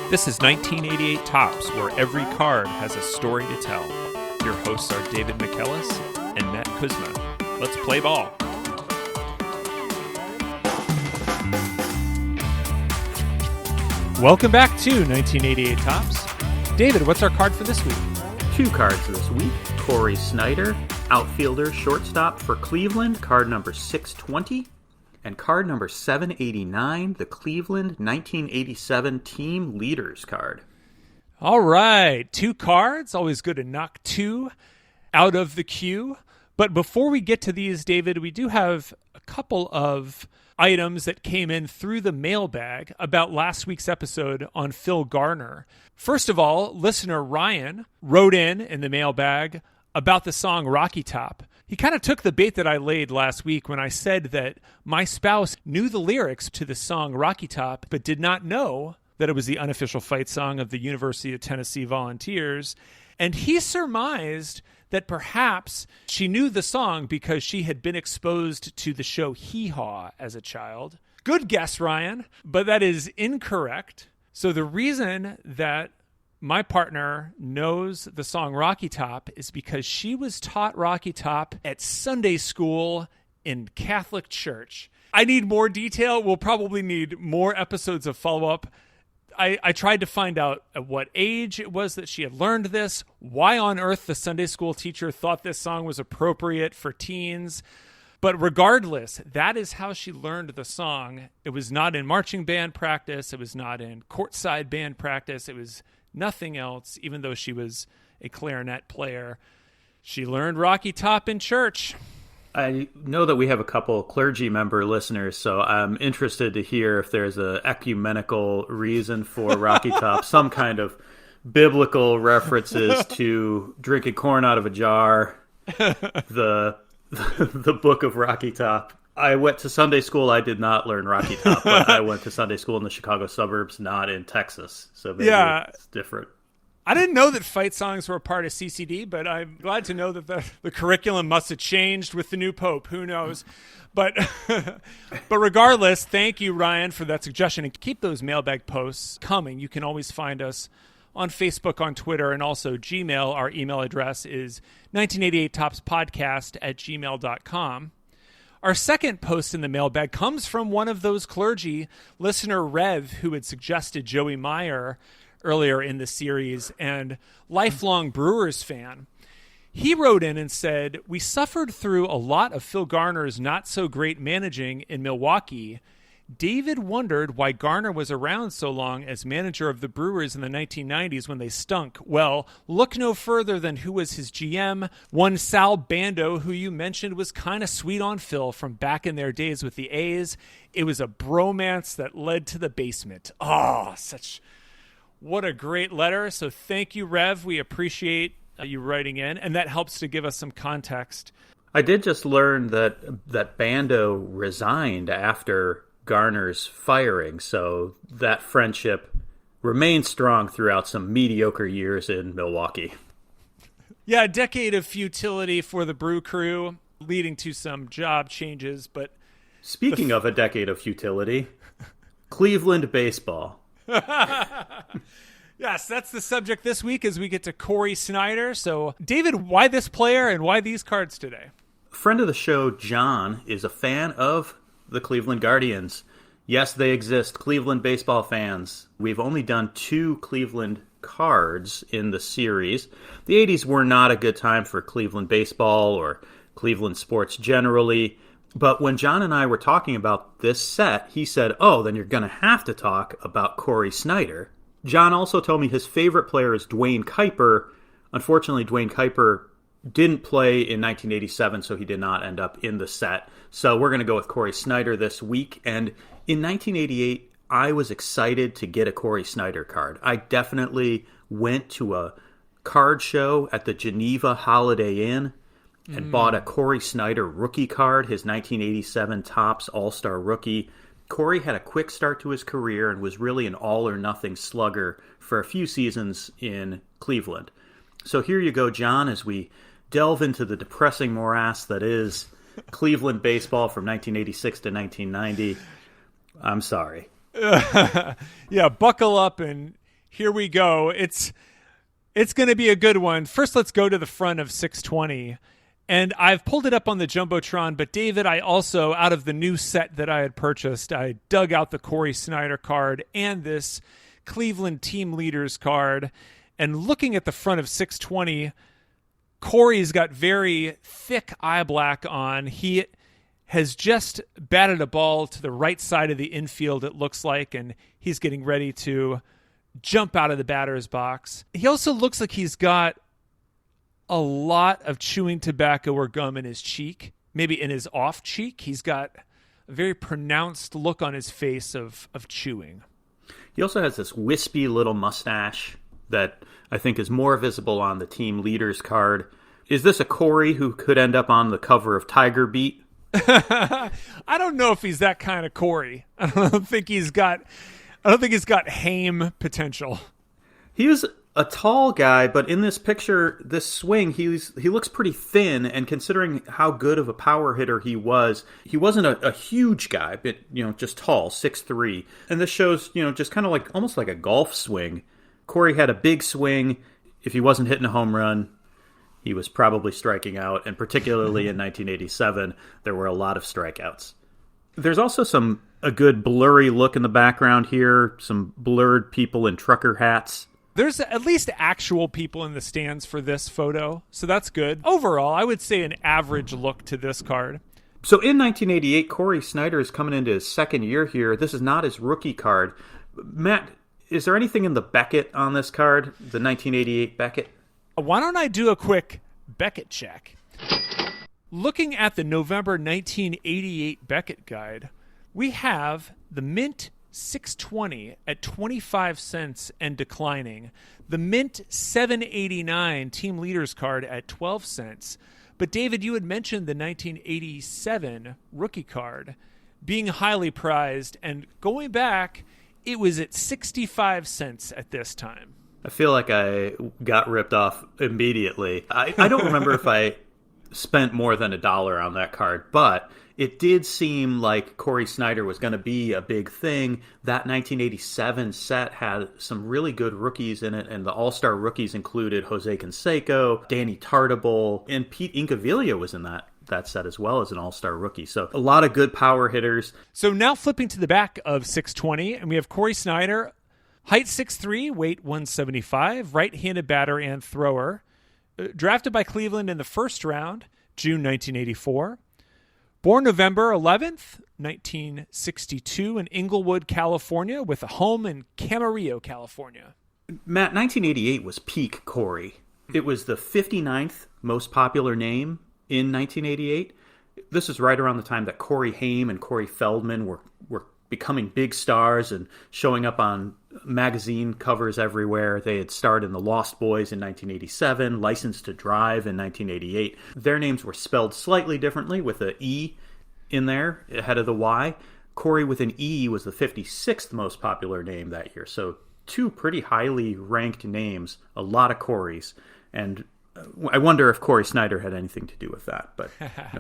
This is 1988 Topps, where every card has a story to tell. Your hosts are David McKellis and Matt Kuzma. Let's play ball. Welcome back to 1988 Topps. David, what's our card for this week? Two cards this week. Cory Snyder, outfielder, shortstop for Cleveland, card number 620. And card number 789, the Cleveland 1987 Team Leaders card. All right, two cards. Always good to knock two out of the queue. But before we get to these, David, we do have a couple of items that came in through the mailbag about last week's episode on Phil Garner. First of all, listener Ryan wrote in the mailbag about the song Rocky Top. He kind of took the bait that I laid last week when I said that my spouse knew the lyrics to the song Rocky Top, but did not know that it was the unofficial fight song of the University of Tennessee Volunteers. And he surmised that perhaps she knew the song because she had been exposed to the show Hee Haw as a child. Good guess, Ryan, but that is incorrect. So the reason that my partner knows the song Rocky Top is because she was taught Rocky Top at Sunday school in Catholic church. I need more detail. We'll probably need more episodes of follow-up. I tried to find out at what age it was that she had learned this, why on earth the Sunday school teacher thought this song was appropriate for teens. But regardless, that is how she learned the song. It was not in marching band practice. It was not in courtside band practice. It was nothing else, even though she was a clarinet player. She learned Rocky Top in church. I know that we have a couple clergy member listeners, so I'm interested to hear if there's an ecumenical reason for Rocky Top, some kind of biblical references to drinking corn out of a jar, the book of Rocky Top. I went to Sunday school. I did not learn Rocky Top, but I went to Sunday school in the Chicago suburbs, not in Texas. So maybe it's different. I didn't know that fight songs were a part of CCD, but I'm glad to know that the curriculum must have changed with the new pope. Who knows? But regardless, thank you, Ryan, for that suggestion. And keep those mailbag posts coming. You can always find us on Facebook, on Twitter, and also Gmail. Our email address is 1988topspodcast@gmail.com. Our second post in the mailbag comes from one of those clergy, listener Rev, who had suggested Joey Meyer earlier in the series, and lifelong Brewers fan. He wrote in and said, "We suffered through a lot of Phil Garner's not-so-great managing in Milwaukee. David wondered why Garner was around so long as manager of the Brewers in the 1990s when they stunk. Well, look no further than who was his GM. One Sal Bando, who you mentioned was kind of sweet on Phil from back in their days with the A's. It was a bromance that led to the basement." Oh, what a great letter. So thank you, Rev. We appreciate you writing in, and that helps to give us some context. I did just learn that Bando resigned after Garner's firing, so that friendship remained strong throughout some mediocre years in Milwaukee. Yeah, a decade of futility for the Brew Crew, leading to some job changes. But speaking of a decade of futility, Cleveland baseball. Yes, that's the subject this week as we get to Cory Snyder. So, David, why this player and why these cards today? A friend of the show, John, is a fan of the Cleveland Guardians. Yes, they exist. Cleveland baseball fans. We've only done 2 Cleveland cards in the series. The 80s were not a good time for Cleveland baseball or Cleveland sports generally. But when John and I were talking about this set, he said, "Oh, then you're going to have to talk about Cory Snyder." John also told me his favorite player is Duane Kuiper. Unfortunately, Duane Kuiper didn't play in 1987, so he did not end up in the set. So we're going to go with Cory Snyder this week. And in 1988, I was excited to get a Cory Snyder card. I definitely went to a card show at the Geneva Holiday Inn and bought a Cory Snyder rookie card, his 1987 Topps All-Star rookie. Cory had a quick start to his career and was really an all-or-nothing slugger for a few seasons in Cleveland. So here you go, John, as we delve into the depressing morass that is Cleveland baseball from 1986 to 1990. I'm sorry. Yeah, buckle up and Here we go. It's going to be a good one. First, let's go to the front of 620. And I've pulled it up on the Jumbotron, but David, I also, out of the new set that I had purchased, I dug out the Cory Snyder card and this Cleveland Team Leaders card. And looking at the front of 620, Corey's got very thick eye black on. He has just batted a ball to the right side of the infield, it looks like, and he's getting ready to jump out of the batter's box. He also looks like he's got a lot of chewing tobacco or gum in his cheek, maybe in his off cheek. He's got a very pronounced look on his face of chewing. He also has this wispy little mustache that I think is more visible on the Team Leaders card. Is this a Corey who could end up on the cover of Tiger Beat? I don't know if he's that kind of Corey. I don't think he's got Haim potential. He was a tall guy, but in this picture, this swing, he looks pretty thin. And considering how good of a power hitter he wasn't a huge guy, but just tall, 6'3". And this shows just kind of like almost like a golf swing. Corey had a big swing. If he wasn't hitting a home run, he was probably striking out. And particularly in 1987, there were a lot of strikeouts. There's also a good blurry look in the background here. Some blurred people in trucker hats. There's at least actual people in the stands for this photo, so that's good. Overall, I would say an average look to this card. So in 1988, Cory Snyder is coming into his second year here. This is not his rookie card. Matt, is there anything in the Beckett on this card, the 1988 Beckett? Why don't I do a quick Beckett check? Looking at the November 1988 Beckett guide, we have the Mint 620 at 25 cents and declining. The Mint 789 Team Leaders card at 12 cents. But David, you had mentioned the 1987 rookie card being highly prized, and going back, it was at 65 cents at this time. I feel like I got ripped off immediately. I don't remember if I spent more than $1 on that card, but it did seem like Cory Snyder was going to be a big thing. That 1987 set had some really good rookies in it, and the all-star rookies included Jose Canseco, Danny Tartabull, and Pete Incaviglia was in that set as well as an all-star rookie. So a lot of good power hitters. So now flipping to the back of 620, and we have Cory Snyder, height 6'3", weight 175, right-handed batter and thrower. Drafted by Cleveland in the first round, June 1984. Born November 11th, 1962 in Inglewood, California, with a home in Camarillo, California. Matt, 1988 was peak Corey. It was the 59th most popular name in 1988. This is right around the time that Corey Haim and Corey Feldman were becoming big stars and showing up on magazine covers everywhere. They had starred in The Lost Boys in 1987, Licensed to Drive in 1988. Their names were spelled slightly differently with an E in there ahead of the Y. Corey with an E was the 56th most popular name that year. So two pretty highly ranked names, a lot of Corys. And I wonder if Cory Snyder had anything to do with that. But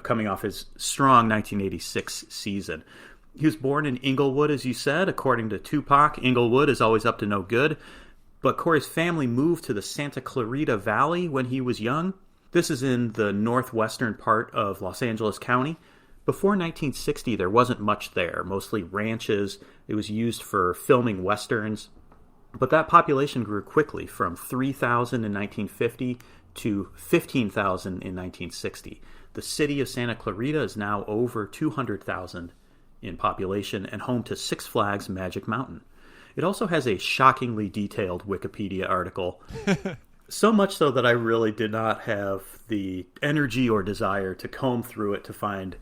coming off his strong 1986 season. He was born in Inglewood, as you said. According to Tupac, Inglewood is always up to no good. But Corey's family moved to the Santa Clarita Valley when he was young. This is in the northwestern part of Los Angeles County. Before 1960, there wasn't much there, mostly ranches. It was used for filming westerns. But that population grew quickly from 3,000 in 1950 to 15,000 in 1960. The city of Santa Clarita is now over 200,000 in population and home to Six Flags Magic Mountain. It also has a shockingly detailed Wikipedia article. So much so that I really did not have the energy or desire to comb through it to find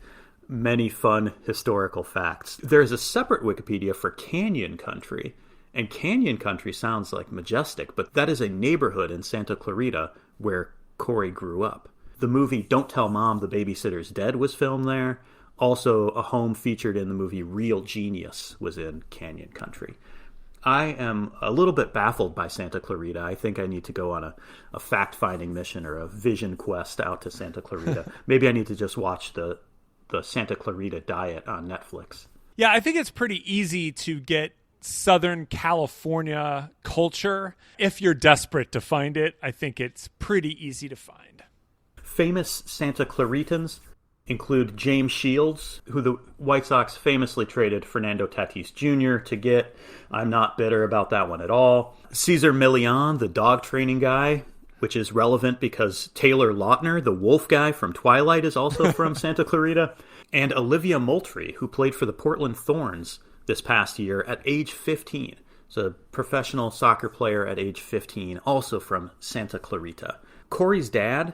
many fun historical facts. There's a separate Wikipedia for Canyon Country, and Canyon Country sounds like majestic, but that is a neighborhood in Santa Clarita where Corey grew up. The movie Don't Tell Mom the Babysitter's Dead was filmed there. Also, a home featured in the movie Real Genius was in Canyon Country. I am a little bit baffled by Santa Clarita. I think I need to go on a fact-finding mission or a vision quest out to Santa Clarita. Maybe I need to just watch the Santa Clarita Diet on Netflix. Yeah, I think it's pretty easy to get Southern California culture. If you're desperate to find it, I think it's pretty easy to find. Famous Santa Claritans include James Shields, who the White Sox famously traded Fernando Tatis Jr. to get. I'm not bitter about that one at all. Cesar Millan, the dog training guy, which is relevant because Taylor Lautner, the wolf guy from Twilight, is also from Santa Clarita. And Olivia Moultrie, who played for the Portland Thorns this past year at age 15. So a professional soccer player at age 15, also from Santa Clarita. Corey's dad,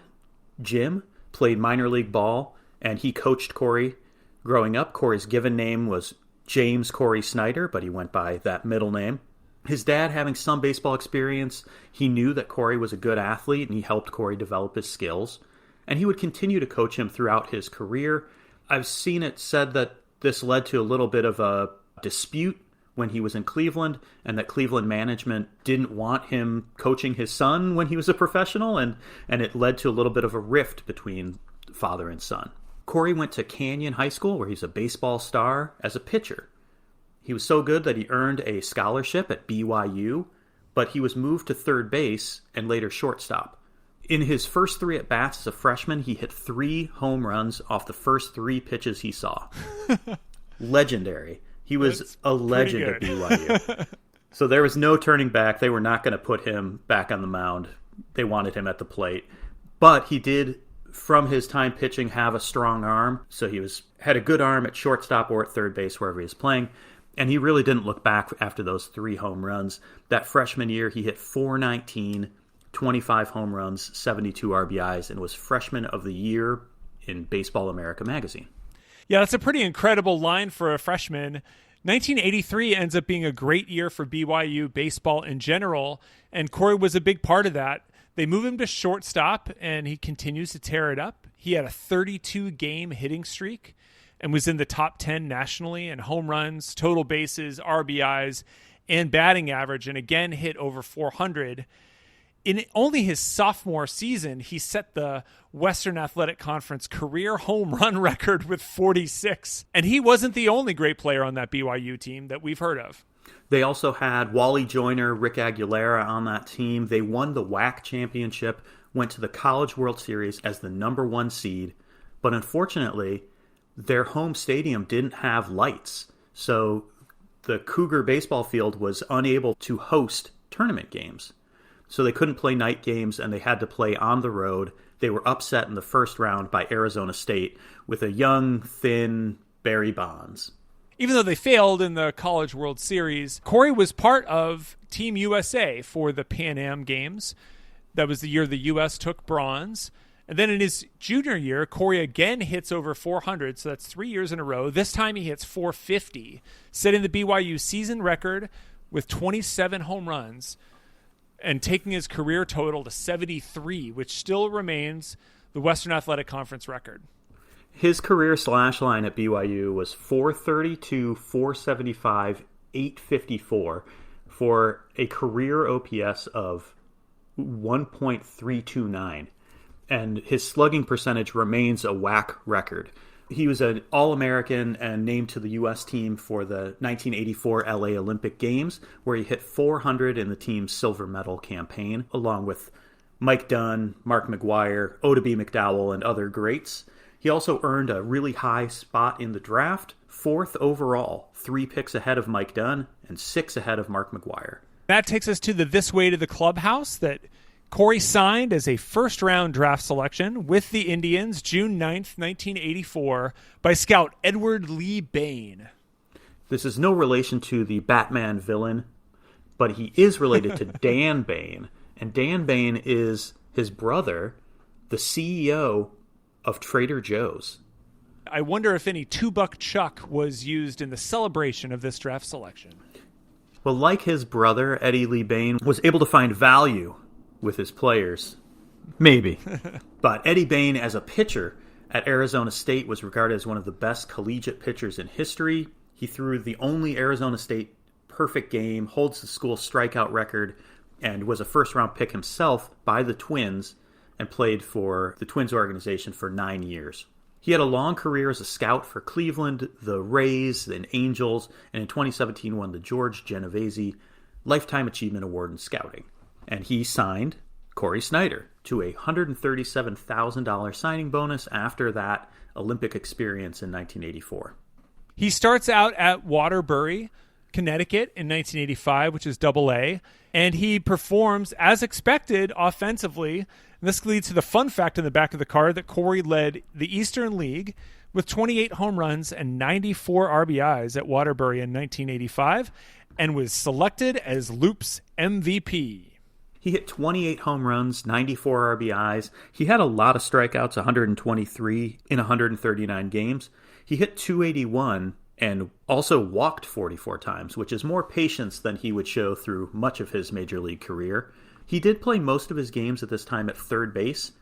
Jim, played minor league ball, and he coached Corey growing up. Corey's given name was James Cory Snyder, but he went by that middle name. His dad, having some baseball experience, he knew that Corey was a good athlete, and he helped Corey develop his skills. And he would continue to coach him throughout his career. I've seen it said that this led to a little bit of a dispute when he was in Cleveland, and that Cleveland management didn't want him coaching his son when he was a professional, and it led to a little bit of a rift between father and son. Corey went to Canyon High School, where he's a baseball star, as a pitcher. He was so good that he earned a scholarship at BYU, but he was moved to third base and later shortstop. In his first 3 at-bats as a freshman, he hit 3 home runs off the first 3 pitches he saw. Legendary. He was a legend at BYU. So there was no turning back. They were not going to put him back on the mound. They wanted him at the plate. But he did, from his time pitching, have a strong arm. So he had a good arm at shortstop or at third base, wherever he was playing. And he really didn't look back after those 3 home runs. That freshman year, he hit .419, 25 home runs, 72 RBIs, and was Freshman of the Year in Baseball America magazine. Yeah, that's a pretty incredible line for a freshman. 1983 ends up being a great year for BYU baseball in general, and Corey was a big part of that. They move him to shortstop, and he continues to tear it up. He had a 32-game hitting streak and was in the top 10 nationally in home runs, total bases, RBIs, and batting average, and again hit over 400. In only his sophomore season, he set the Western Athletic Conference career home run record with 46. And he wasn't the only great player on that BYU team that we've heard of. They also had Wally Joyner, Rick Aguilera on that team. They won the WAC championship, went to the College World Series as the number 1 seed. But unfortunately, their home stadium didn't have lights. So the Cougar baseball field was unable to host tournament games. So they couldn't play night games, and they had to play on the road. They were upset in the first round by Arizona State with a young, thin Barry Bonds. Even though they failed in the College World Series, Corey was part of Team USA for the Pan Am Games. That was the year the U.S. took bronze. And then in his junior year, Corey again hits over 400, so that's 3 years in a row. This time he hits 450, setting the BYU season record with 27 home runs and taking his career total to 73, which still remains the Western Athletic Conference record. His career slash line at BYU was .432, .475, .854 for a career OPS of 1.329. And his slugging percentage remains a WAC record. He was an All-American and named to the U.S. team for the 1984 LA Olympic Games, where he hit 400 in the team's silver medal campaign, along with Mike Dunn, Mark McGuire, Oda B. McDowell, and other greats. He also earned a really high spot in the draft, 4th overall, 3 picks ahead of Mike Dunn and 6 ahead of Mark McGuire. That takes us to the This Way to the Clubhouse that Corey signed as a first-round draft selection with the Indians June 9th, 1984, by scout Edward Lee Bain. This is no relation to the Batman villain, but he is related to Dan Bain. And Dan Bain is his brother, the CEO of Trader Joe's. I wonder if any $2 chuck was used in the celebration of this draft selection. Well, like his brother, Eddie Lee Bain was able to find value with his players. Maybe. But Eddie Bain, as a pitcher at Arizona State, was regarded as one of the best collegiate pitchers in history. He threw the only Arizona State perfect game, holds the school strikeout record, and was a first-round pick himself by the Twins and played for the Twins organization for 9 years. He had a long career as a scout for Cleveland, the Rays, and Angels, and in 2017 won the George Genovese Lifetime Achievement Award in Scouting. And he signed Cory Snyder to a $137,000 signing bonus after that Olympic experience in 1984. He starts out at Waterbury, Connecticut in 1985, which is Double-A, and he performs as expected offensively. And this leads to the fun fact in the back of the card that Cory led the Eastern League with 28 home runs and 94 RBIs at Waterbury in 1985 and was selected as Loop's MVP. He hit 28 home runs, 94 RBIs. He had a lot of strikeouts, 123 in 139 games. He hit 281 and also walked 44 times, which is more patience than he would show through much of his major league career. He did play most of his games at this time at third base,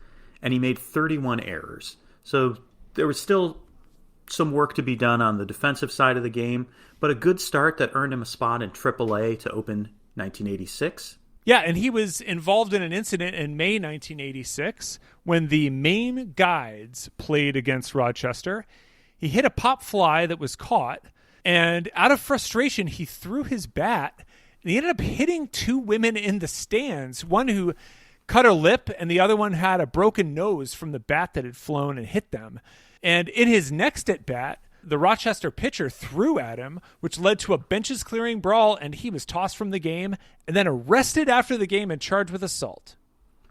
and he made 31 errors. So there was still some work to be done on the defensive side of the game, but a good start that earned him a spot in Triple-A to open 1986. Yeah, and he was involved in an incident in May 1986 when the Maine Guides played against Rochester. He hit a pop fly that was caught, and out of frustration, he threw his bat, and he ended up hitting two women in the stands, one who cut her lip, and the other one had a broken nose from the bat that had flown and hit them. And in his next at-bat, the Rochester pitcher threw at him, which led to a benches-clearing brawl, and he was tossed from the game and then arrested after the game and charged with assault.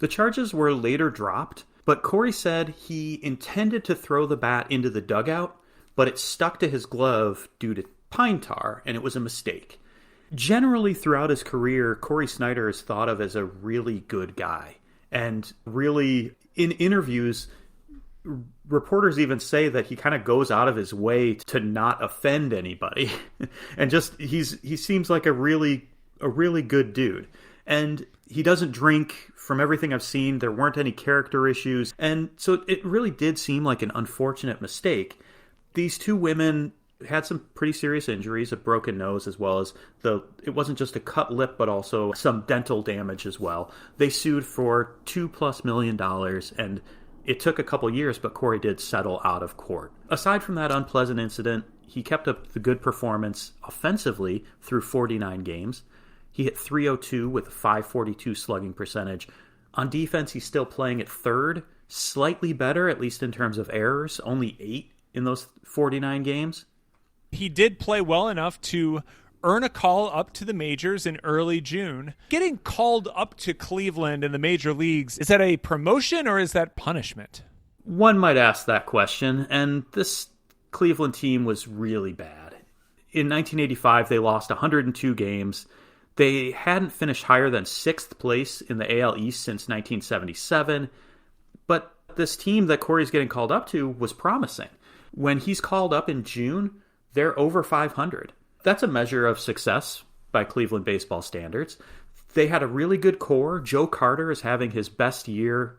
The charges were later dropped, but Cory said he intended to throw the bat into the dugout, but it stuck to his glove due to pine tar, and it was a mistake. Generally, throughout his career, Cory Snyder is thought of as a really good guy. And really, in interviews, reporters even say that he kind of goes out of his way to not offend anybody. And just, he seems like a really good dude. And he doesn't drink. From everything I've seen, there weren't any character issues. And so it really did seem like an unfortunate mistake. These two women had some pretty serious injuries, a broken nose, as well as it wasn't just a cut lip, but also some dental damage as well. They sued for $2+ million, and it took a couple years, but Cory did settle out of court. Aside from that unpleasant incident, he kept up the good performance offensively through 49 games. He hit .302 with a .542 slugging percentage. On defense, he's still playing at third, slightly better, at least in terms of errors, only 8 in those 49 games. He did play well enough to earn a call up to the majors in early June. Getting called up to Cleveland in the major leagues, is that a promotion or is that punishment? One might ask that question, and this Cleveland team was really bad. In 1985, they lost 102 games. They hadn't finished higher than 6th place in the AL East since 1977, but this team that Cory's getting called up to was promising. When he's called up in June, they're over 500. That's a measure of success by Cleveland baseball standards. They had a really good core. Joe Carter is having his best year.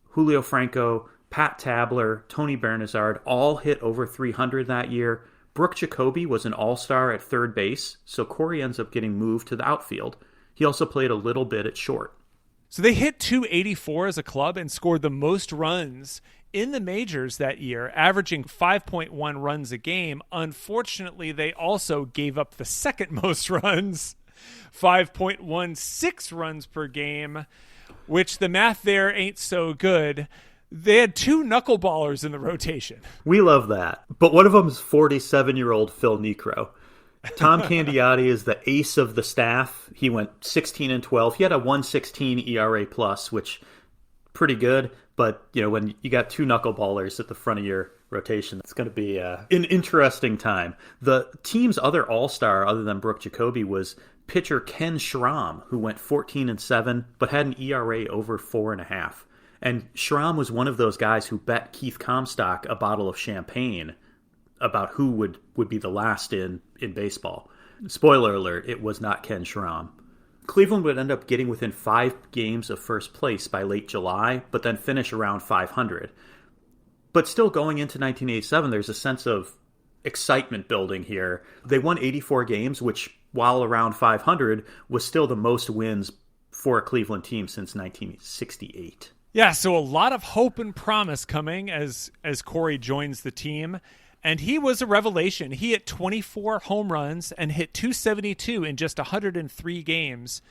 Julio Franco, Pat Tabler, Tony Bernazard all hit over 300 that year. Brooke Jacoby was an all-star at third base, so Cory ends up getting moved to the outfield. He also played a little bit at short. So they hit .284 as a club and scored the most runs in the majors that year, averaging 5.1 runs a game. Unfortunately, they also gave up the second most runs, 5.16 runs per game, which the math there ain't so good. They had 2 knuckleballers in the rotation. We love that. But one of them is 47-year-old Phil Niekro. Tom Candiotti is the ace of the staff. He went 16-12. He had a 1.16 ERA plus, which pretty good. But when you got 2 knuckleballers at the front of your rotation, it's going to be an interesting time. The team's other all-star, other than Brooke Jacoby, was pitcher Ken Schramm, who went 14-7, but had an ERA over 4.5. And Schramm was one of those guys who bet Keith Comstock a bottle of champagne about who would be the last in baseball. Spoiler alert, it was not Ken Schramm. Cleveland would end up getting within 5 games of first place by late July, but then finish around 500. But still going into 1987, there's a sense of excitement building here. They won 84 games, which, while around 500, was still the most wins for a Cleveland team since 1968. Yeah, so a lot of hope and promise coming as Corey joins the team. And he was a revelation. He hit 24 home runs and hit 272 in just 103 games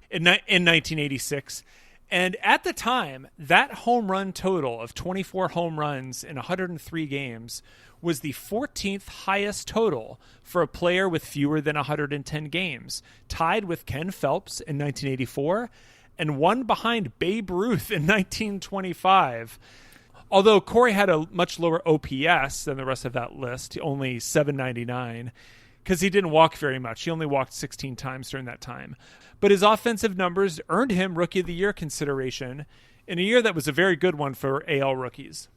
in 1986. And at the time, that home run total of 24 home runs in 103 games was the 14th highest total for a player with fewer than 110 games, tied with Ken Phelps in 1984 and one behind Babe Ruth in 1925. Although Corey had a much lower OPS than the rest of that list, only 799, because he didn't walk very much. He only walked 16 times during that time. But his offensive numbers earned him Rookie of the Year consideration in a year that was a very good one for AL rookies.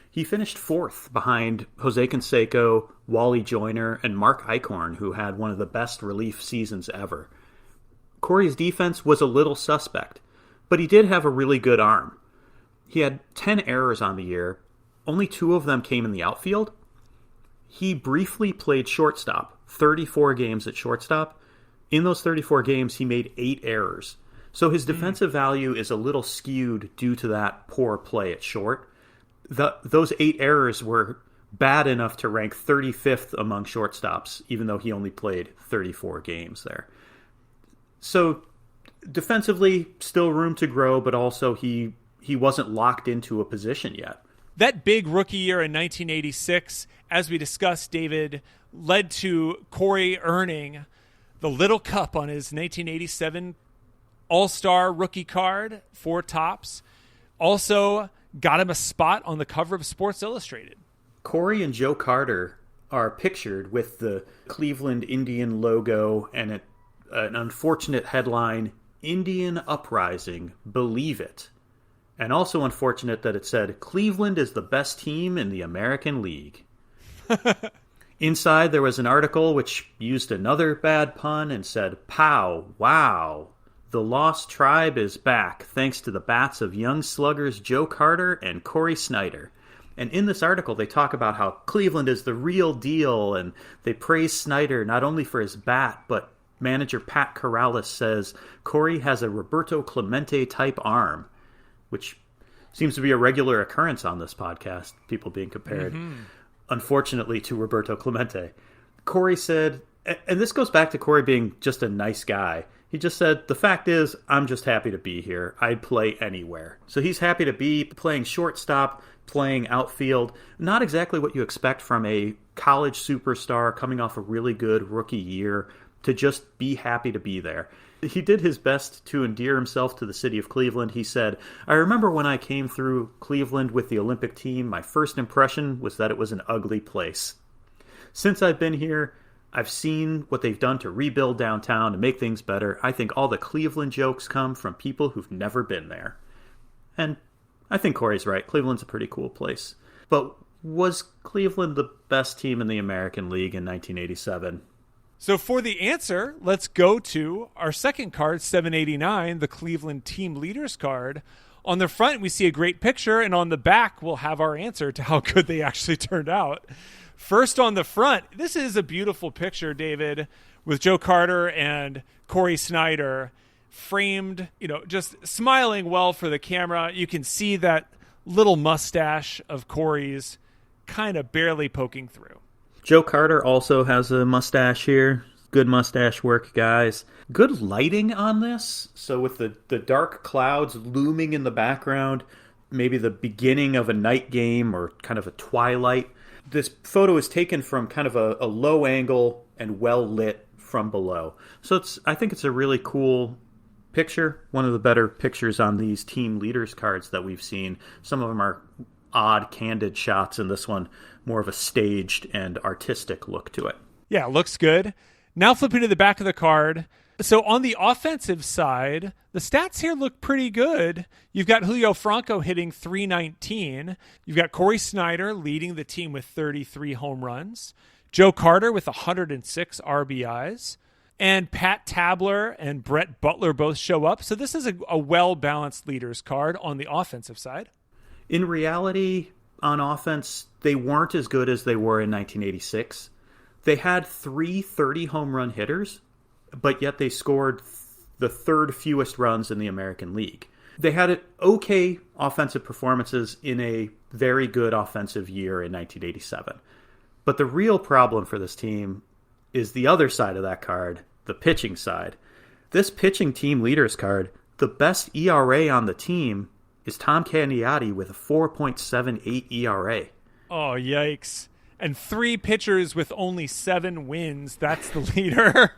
He finished fourth behind Jose Canseco, Wally Joyner, and Mark Eichhorn, who had one of the best relief seasons ever. Corey's defense was a little suspect, but he did have a really good arm. He had 10 errors on the year. Only 2 of them came in the outfield. He briefly played shortstop, 34 games at shortstop. In those 34 games, he made 8 errors. So his defensive value is a little skewed due to that poor play at short. Those 8 errors were bad enough to rank 35th among shortstops, even though he only played 34 games there. So defensively, still room to grow, but also he wasn't locked into a position yet. That big rookie year in 1986, as we discussed, David, led to Corey earning the Little Cup on his 1987 All-Star rookie card, 4 tops. Also got him a spot on the cover of Sports Illustrated. Corey and Joe Carter are pictured with the Cleveland Indian logo and an unfortunate headline, Indian Uprising, Believe It. And also unfortunate that it said, Cleveland is the best team in the American League. Inside, there was an article which used another bad pun and said, Pow, wow, the Lost Tribe is back thanks to the bats of young sluggers Joe Carter and Cory Snyder. And in this article, they talk about how Cleveland is the real deal, and they praise Snyder not only for his bat, but manager Pat Corrales says Corey has a Roberto Clemente-type arm, which seems to be a regular occurrence on this podcast, people being compared, unfortunately, to Roberto Clemente. Corey said, and this goes back to Corey being just a nice guy, he just said, the fact is, I'm just happy to be here. I'd play anywhere. So he's happy to be playing shortstop, playing outfield. Not exactly what you expect from a college superstar coming off a really good rookie year, to just be happy to be there. He did his best to endear himself to the city of Cleveland. He said, I remember when I came through Cleveland with the Olympic team, my first impression was that it was an ugly place. Since I've been here, I've seen what they've done to rebuild downtown and make things better. I think all the Cleveland jokes come from people who've never been there. And I think Corey's right. Cleveland's a pretty cool place. But was Cleveland the best team in the American League in 1987? So for the answer, let's go to our second card, 789, the Cleveland Team Leaders card. On the front, we see a great picture, and on the back, we'll have our answer to how good they actually turned out. First on the front, this is a beautiful picture, David, with Joe Carter and Cory Snyder framed, just smiling well for the camera. You can see that little mustache of Corey's kind of barely poking through. Joe Carter also has a mustache here. Good mustache work, guys. Good lighting on this. So with the dark clouds looming in the background, maybe the beginning of a night game or kind of a twilight. This photo is taken from kind of a low angle and well lit from below. So I think it's a really cool picture. One of the better pictures on these team leaders cards that we've seen. Some of them are odd, candid shots, and this one more of a staged and artistic look to it. Yeah, looks good. Now flipping to the back of the card. So on the offensive side, the stats here look pretty good. You've got Julio Franco hitting .319. You've got Cory Snyder leading the team with 33 home runs. Joe Carter with 106 RBIs. And Pat Tabler and Brett Butler both show up. So this is a well-balanced leaders card on the offensive side. In reality, on offense, they weren't as good as they were in 1986. They had 3 30-home run hitters, but yet they scored the third fewest runs in the American League. They had okay offensive performances in a very good offensive year in 1987. But the real problem for this team is the other side of that card, the pitching side. This pitching team leaders card, the best ERA on the team is Tom Candiotti with a 4.78 ERA. Oh, yikes. And 3 pitchers with only 7 wins. That's the leader.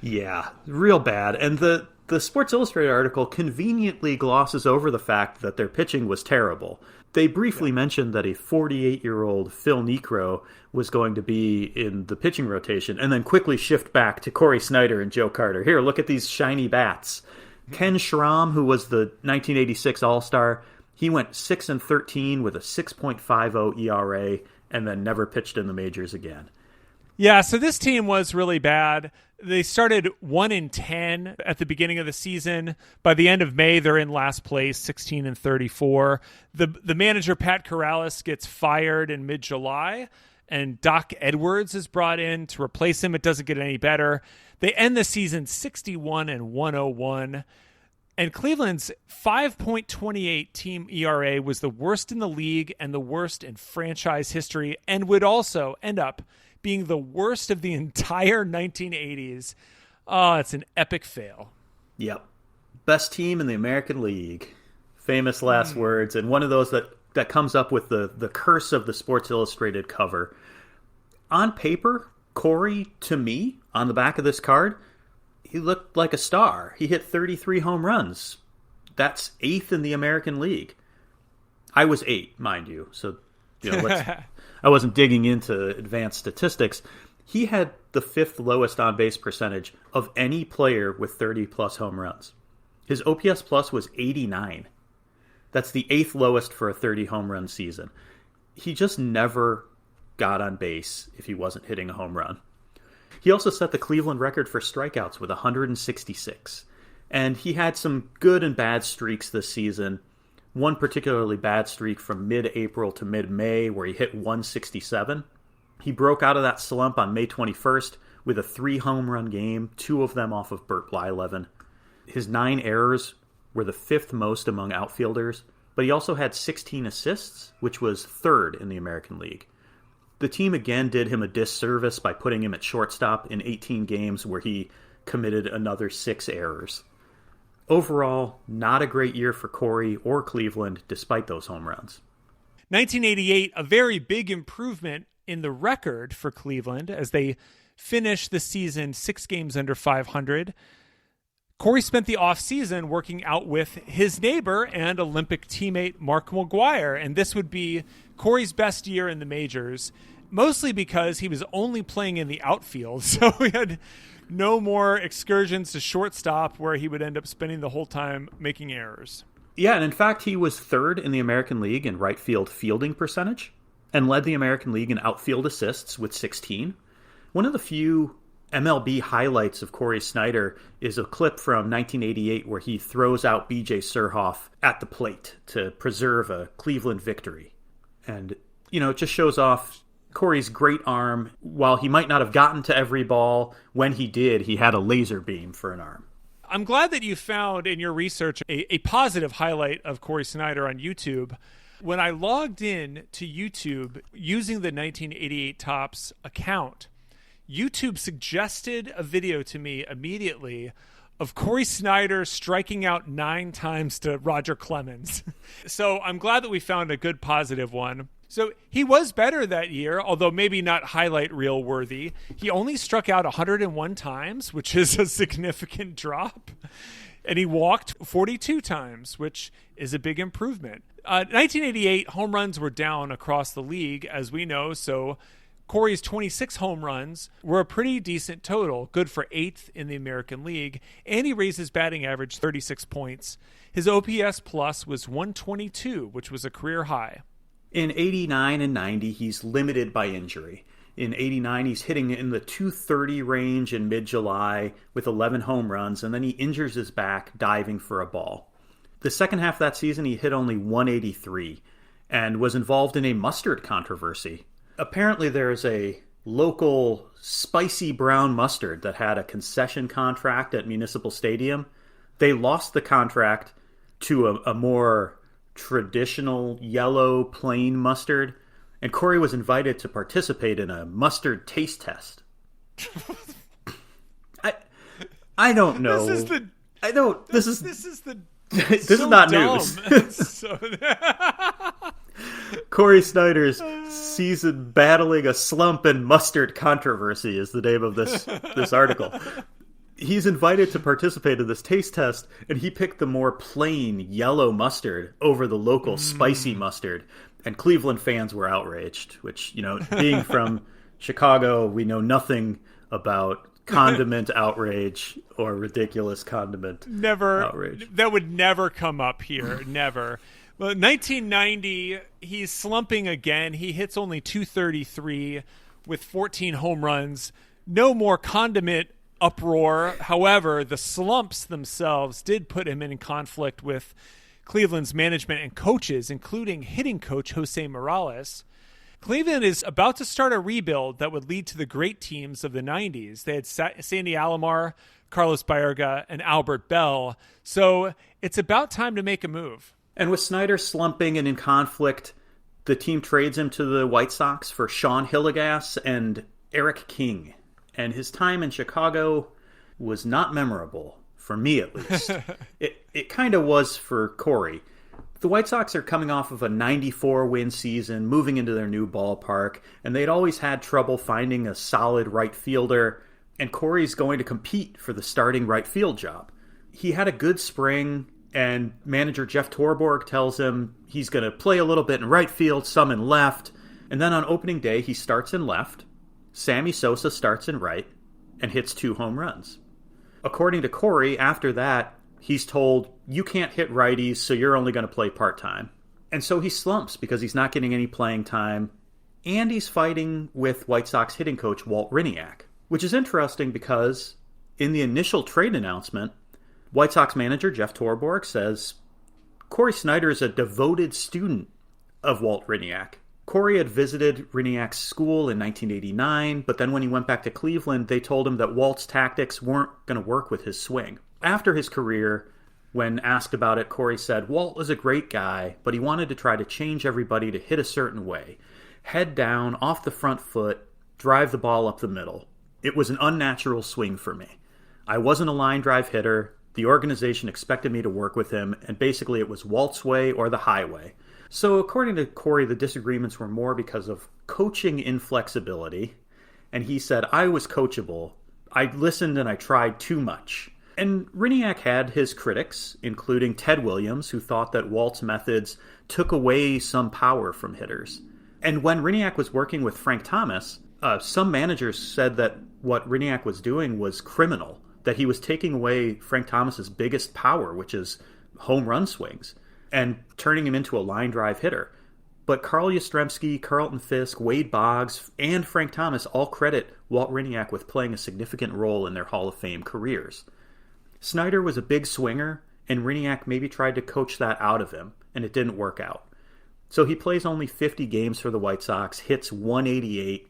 Yeah, real bad. And the Sports Illustrated article conveniently glosses over the fact that their pitching was terrible. They briefly mentioned that a 48-year-old Phil Niekro was going to be in the pitching rotation, and then quickly shift back to Cory Snyder and Joe Carter. Here, look at these shiny bats. Ken Schramm, who was the 1986 All-Star, he went 6-13 with a 6.50 ERA, and then never pitched in the majors again. Yeah, so this team was really bad. They started 1-10 at the beginning of the season. By the end of May, they're in last place, 16-34. The manager, Pat Corrales, gets fired in mid-July, and Doc Edwards is brought in to replace him. It doesn't get any better. They end the season 61-101. And Cleveland's 5.28 team ERA was the worst in the league and the worst in franchise history, and would also end up being the worst of the entire 1980s. Oh, it's an epic fail. Yep. Best team in the American League. Famous last words, and one of those that comes up with the curse of the Sports Illustrated cover. On paper, Corey, to me, on the back of this card, he looked like a star. He hit 33 home runs. That's 8th in the American League. I was 8, mind you. So, I wasn't digging into advanced statistics. He had the 5th lowest on-base percentage of any player with 30-plus home runs. His OPS plus was 89. That's the 8th lowest for a 30-home run season. He just never got on base if he wasn't hitting a home run. He also set the Cleveland record for strikeouts with 166. And he had some good and bad streaks this season. One particularly bad streak from mid-April to mid-May where he hit 167. He broke out of that slump on May 21st with a 3-home-run game, 2 of them off of Burt Blyleven. His 9 errors were the 5th most among outfielders, but he also had 16 assists, which was 3rd in the American League. The team again did him a disservice by putting him at shortstop in 18 games where he committed another 6 errors. Overall, not a great year for Corey or Cleveland, despite those home runs. 1988, a very big improvement in the record for Cleveland as they finished the season 6 games under 500. Corey spent the offseason working out with his neighbor and Olympic teammate Mark McGwire, and this would be Corey's best year in the majors, mostly because he was only playing in the outfield, so he had no more excursions to shortstop where he would end up spending the whole time making errors. Yeah, and in fact, he was 3rd in the American League in right field fielding percentage and led the American League in outfield assists with 16. One of the few MLB highlights of Cory Snyder is a clip from 1988 where he throws out B.J. Surhoff at the plate to preserve a Cleveland victory. And, it just shows off Corey's great arm. While he might not have gotten to every ball, when he did, he had a laser beam for an arm. I'm glad that you found in your research a positive highlight of Cory Snyder on YouTube. When I logged in to YouTube using the 1988 Topps account, YouTube suggested a video to me immediately of Cory Snyder striking out 9 times to Roger Clemens. So I'm glad that we found a good positive one. So he was better that year, although maybe not highlight reel worthy. He only struck out 101 times, which is a significant drop. And he walked 42 times, which is a big improvement. 1988 home runs were down across the league, as we know, so Corey's 26 home runs were a pretty decent total, good for 8th in the American League, and he raised his batting average 36 points. His OPS plus was 122, which was a career high. In 89 and 90, he's limited by injury. In 89, he's hitting in the 230 range in mid-July with 11 home runs, and then he injures his back diving for a ball. The second half of that season, he hit only 183 and was involved in a mustard controversy. Apparently, there's a local spicy brown mustard that had a concession contract at Municipal Stadium. They lost the contract. to a more traditional yellow plain mustard. And Corey was invited to participate in a mustard taste test. I don't know. This is the. I don't. This is the. This is not news. Cory Snyder's season battling a slump and mustard controversy is the name of this article. He's invited to participate in this taste test, and he picked the more plain yellow mustard over the local spicy mustard. And Cleveland fans were outraged, which, being from Chicago, we know nothing about condiment outrage or ridiculous condiment outrage. That would never come up here. Never. Well, 1990, he's slumping again. He hits only .233 with 14 home runs. No more condiment uproar. However, the slumps themselves did put him in conflict with Cleveland's management and coaches, including hitting coach Jose Morales. Cleveland is about to start a rebuild that would lead to the great teams of the 90s. They had Sandy Alomar, Carlos Baerga, and Albert Bell. So it's about time to make a move. And with Snyder slumping and in conflict, the team trades him to the White Sox for Sean Hillegas and Eric King. And his time in Chicago was not memorable, for me at least. It kind of was for Corey. The White Sox are coming off of a 94-win season, moving into their new ballpark, and they'd always had trouble finding a solid right fielder, and Corey's going to compete for the starting right field job. He had a good spring, and manager Jeff Torborg tells him he's going to play a little bit in right field, some in left, and then on opening day he starts in left, Sammy Sosa starts in right, and hits 2 home runs. According to Corey, after that, he's told, you can't hit righties, so you're only going to play part-time. And so he slumps because he's not getting any playing time, and he's fighting with White Sox hitting coach Walt Hriniak, which is interesting because in the initial trade announcement, White Sox manager Jeff Torborg says, Cory Snyder is a devoted student of Walt Hriniak. Corey had visited Hriniak's school in 1989, but then when he went back to Cleveland, they told him that Walt's tactics weren't going to work with his swing. After his career, when asked about it, Corey said, Walt was a great guy, but he wanted to try to change everybody to hit a certain way. Head down, off the front foot, drive the ball up the middle. It was an unnatural swing for me. I wasn't a line drive hitter. The organization expected me to work with him, and basically it was Walt's way or the highway. So according to Corey, the disagreements were more because of coaching inflexibility, and he said, I was coachable. I listened and I tried too much. And Hriniak had his critics, including Ted Williams, who thought that Walt's methods took away some power from hitters. And when Hriniak was working with Frank Thomas, some managers said that what Hriniak was doing was criminal, that he was taking away Frank Thomas's biggest power, which is home run swings, and turning him into a line drive hitter. But Carl Yastrzemski, Carlton Fisk, Wade Boggs, and Frank Thomas all credit Walt Hriniak with playing a significant role in their Hall of Fame careers. Snyder was a big swinger, and Hriniak maybe tried to coach that out of him, and it didn't work out. So he plays only 50 games for the White Sox, hits .188,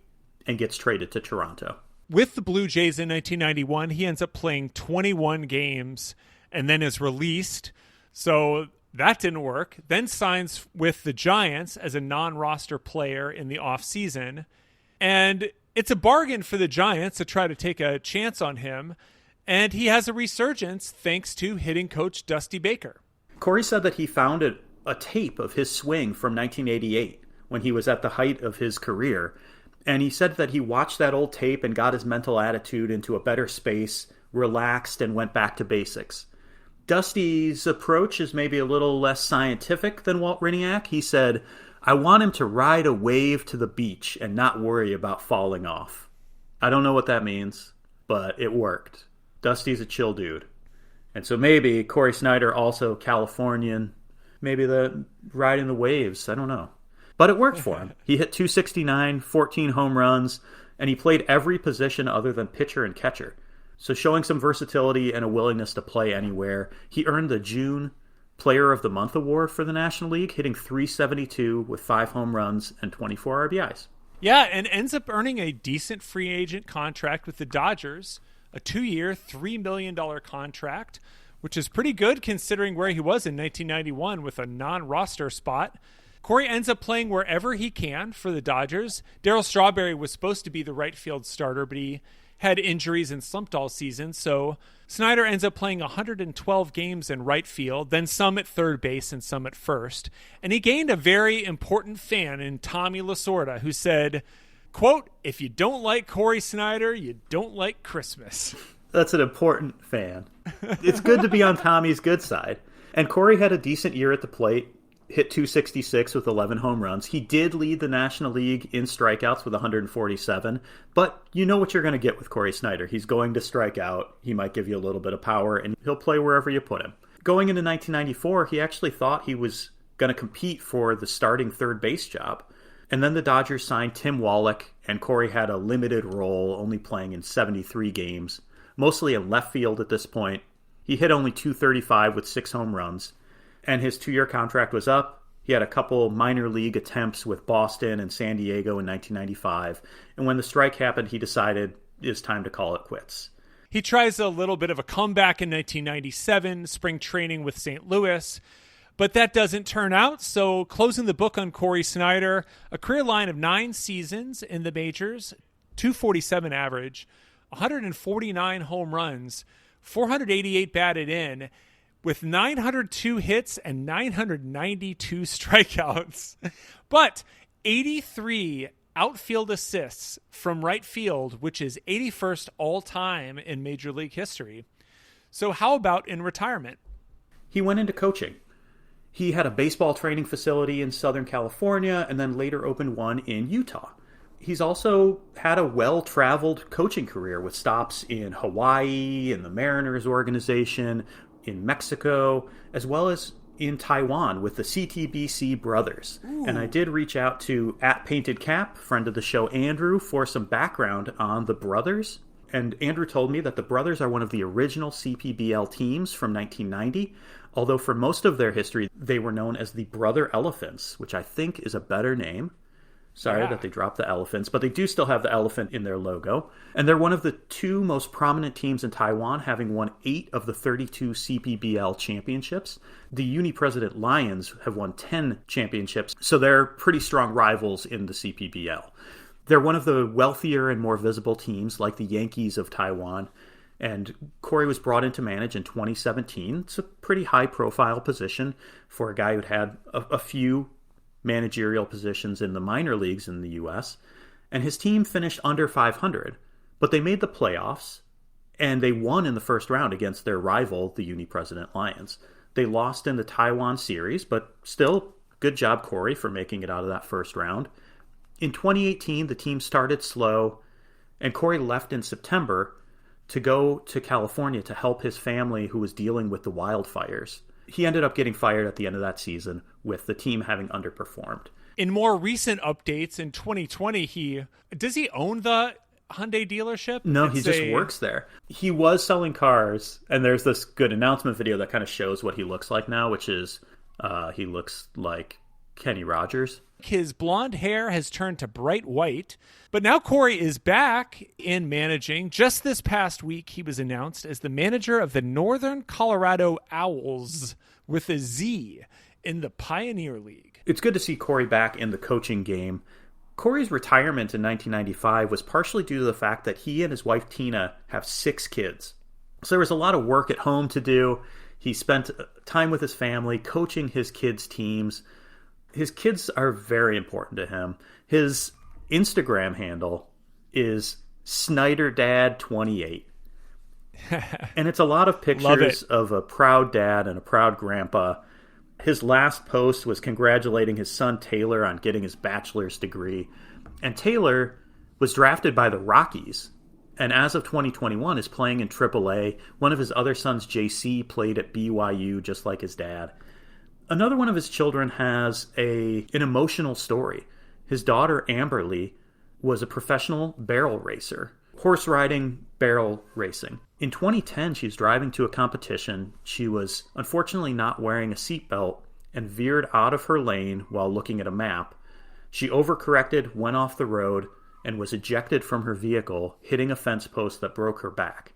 and gets traded to Toronto. With the Blue Jays in 1991, he ends up playing 21 games and then is released. So that didn't work. Then signs with the Giants as a non-roster player in the offseason. And it's a bargain for the Giants to try to take a chance on him. And he has a resurgence thanks to hitting coach Dusty Baker. Corey said that he found a tape of his swing from 1988 when he was at the height of his career. And he said that he watched that old tape and got his mental attitude into a better space, relaxed, and went back to basics. Dusty's approach is maybe a little less scientific than Walt Hriniak. He said, I want him to ride a wave to the beach and not worry about falling off. I don't know what that means, but it worked. Dusty's a chill dude. And so maybe Cory Snyder, also Californian, maybe the riding the waves, I don't know. But it worked for him. He hit .269, 14 home runs, and he played every position other than pitcher and catcher. So showing some versatility and a willingness to play anywhere, he earned the June Player of the Month award for the National League, hitting .372 with 5 home runs and 24 RBIs. Yeah, and ends up earning a decent free agent contract with the Dodgers, a 2-year, $3 million contract which is pretty good considering where he was in 1991 with a non-roster spot. Corey ends up playing wherever he can for the Dodgers. Darryl Strawberry was supposed to be the right field starter, but he had injuries and slumped all season, so Snyder ends up playing 112 games in right field, then some at third base and some at first. And he gained a very important fan in Tommy Lasorda, who said, quote, "If you don't like Cory Snyder, you don't like Christmas." That's an important fan. It's good to be on Tommy's good side. And Corey had a decent year at the plate, hit 266 with 11 home runs. He did lead the National League in strikeouts with 147, but you know what you're going to get with Cory Snyder. He's going to strike out. He might give you a little bit of power, and he'll play wherever you put him. Going into 1994, he actually thought he was going to compete for the starting third base job. And then the Dodgers signed Tim Wallach, and Corey had a limited role, only playing in 73 games, mostly in left field at this point. He hit only 235 with 6 home runs. And his 2-year contract was up. He had a couple minor league attempts with Boston and San Diego in 1995. And when the strike happened, he decided it's time to call it quits. He tries a little bit of a comeback in 1997, spring training with St. Louis. But that doesn't turn out, so closing the book on Cory Snyder, a career line of 9 seasons in the majors, 247 average, 149 home runs, 488 batted in, with 902 hits and 992 strikeouts. But 83 outfield assists from right field, which is 81st all-time in Major League history. So how about in retirement? He went into coaching. He had a baseball training facility in Southern California and then later opened one in Utah. He's also had a well-traveled coaching career with stops in Hawaii, in the Mariners organization, in Mexico, as well as in Taiwan with the CTBC brothers. Ooh. And I did reach out to @PaintedCap, friend of the show Andrew, for some background on the brothers. And Andrew told me that the brothers are one of the original CPBL teams from 1990, although for most of their history, they were known as the Brother Elephants, which I think is a better name. Sorry that they dropped the elephants, but they do still have the elephant in their logo. And they're one of the 2 most prominent teams in Taiwan, having won 8 of the 32 CPBL championships. The Uni-President Lions have won 10 championships, so they're pretty strong rivals in the CPBL. They're one of the wealthier and more visible teams, like the Yankees of Taiwan. And Corey was brought in to manage in 2017. It's a pretty high-profile position for a guy who'd had a few managerial positions in the minor leagues in the U.S., and his team finished under 500, but they made the playoffs, and they won in the first round against their rival, the Uni-President Lions. They lost in the Taiwan series, but still, good job, Corey, for making it out of that first round. In 2018, the team started slow, and Corey left in September to go to California to help his family who was dealing with the wildfires. He ended up getting fired at the end of that season with the team having underperformed. In more recent updates in 2020, does he own the Hyundai dealership? No, he just works there. He was selling cars, and there's this good announcement video that kind of shows what he looks like now, which is he looks like Kenny Rogers. His blonde hair has turned to bright white, but now Corey is back in managing. Just this past week, he was announced as the manager of the Northern Colorado Owls with a Z in the Pioneer League. It's good to see Corey back in the coaching game. Corey's retirement in 1995 was partially due to the fact that he and his wife Tina have 6 kids. So there was a lot of work at home to do. He spent time with his family, coaching his kids' teams. His kids are very important to him. His Instagram handle is SnyderDad28. And it's a lot of pictures of a proud dad and a proud grandpa. His last post was congratulating his son Taylor on getting his bachelor's degree. And Taylor was drafted by the Rockies, and as of 2021 is playing in AAA. One of his other sons, JC, played at BYU just like his dad. Another one of his children has an emotional story. His daughter, Amberly, was a professional barrel racer, horse riding, barrel racing. In 2010, she was driving to a competition. She was unfortunately not wearing a seatbelt and veered out of her lane while looking at a map. She overcorrected, went off the road, and was ejected from her vehicle, hitting a fence post that broke her back.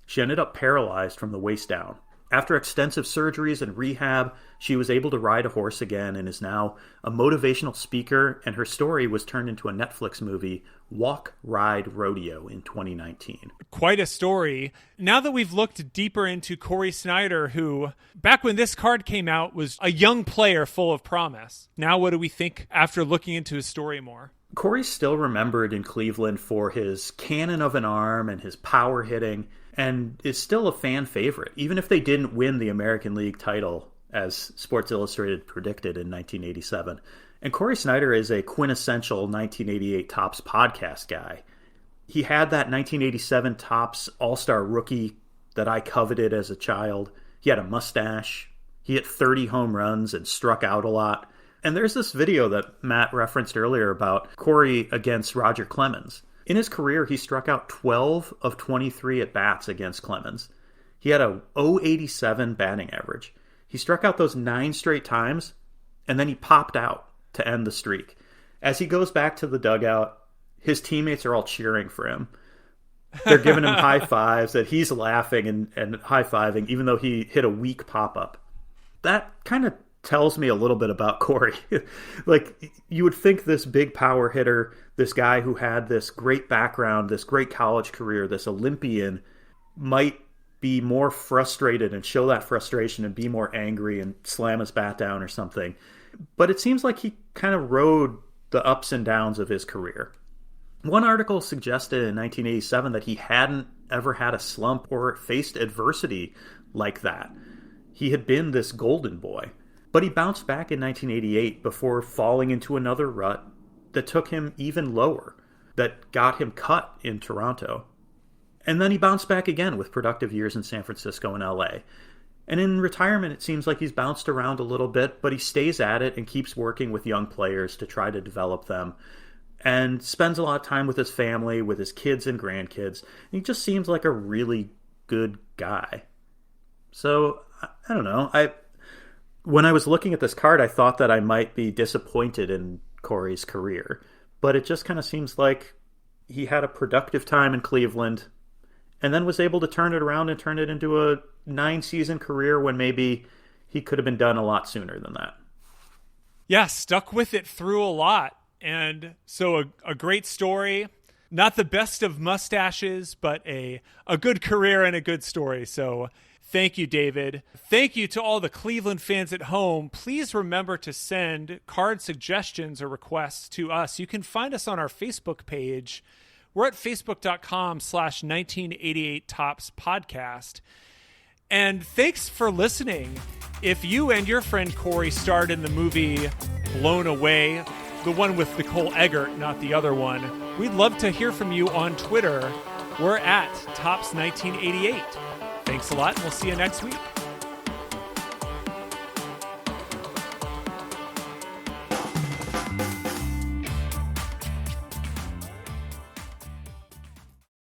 She ended up paralyzed from the waist down. After extensive surgeries and rehab, she was able to ride a horse again and is now a motivational speaker, and her story was turned into a Netflix movie, Walk, Ride, Rodeo, in 2019. Quite a story. Now that we've looked deeper into Cory Snyder, who, back when this card came out, was a young player full of promise. Now what do we think after looking into his story more? Cory's still remembered in Cleveland for his cannon of an arm and his power hitting, and is still a fan favorite, even if they didn't win the American League title, as Sports Illustrated predicted in 1987. And Cory Snyder is a quintessential 1988 Topps podcast guy. He had that 1987 Topps All-Star rookie that I coveted as a child. He had a mustache. He hit 30 home runs and struck out a lot. And there's this video that Matt referenced earlier about Cory against Roger Clemens. In his career, he struck out 12 of 23 at-bats against Clemens. He had a .087 batting average. He struck out those 9 straight times, and then he popped out to end the streak. As he goes back to the dugout, his teammates are all cheering for him. They're giving him high fives, that he's laughing and high-fiving, even though he hit a weak pop-up. That kind of tells me a little bit about Cory. Like, you would think this big power hitter, this guy who had this great background, this great college career, this Olympian, might be more frustrated and show that frustration and be more angry and slam his bat down or something. But it seems like he kind of rode the ups and downs of his career. One article suggested in 1987 that he hadn't ever had a slump or faced adversity like that. He had been this golden boy. But he bounced back in 1988 before falling into another rut that took him even lower, that got him cut in Toronto. And then he bounced back again with productive years in San Francisco and LA. And in retirement, it seems like he's bounced around a little bit, but he stays at it and keeps working with young players to try to develop them, and spends a lot of time with his family, with his kids and grandkids. And he just seems like a really good guy. So, I don't know. When I was looking at this card, I thought that I might be disappointed in Cory's career. But it just kind of seems like he had a productive time in Cleveland and then was able to turn it around and turn it into a 9-season career when maybe he could have been done a lot sooner than that. Yeah, stuck with it through a lot. And so a great story. Not the best of mustaches, but a good career and a good story. So thank you, David. Thank you to all the Cleveland fans at home. Please remember to send card suggestions or requests to us. You can find us on our Facebook page. We're at facebook.com/1988Topps podcast. And thanks for listening. If you and your friend Cory starred in the movie Blown Away, the one with Nicole Eggert, not the other one, we'd love to hear from you on Twitter. We're at Topps1988. Thanks a lot, and we'll see you next week.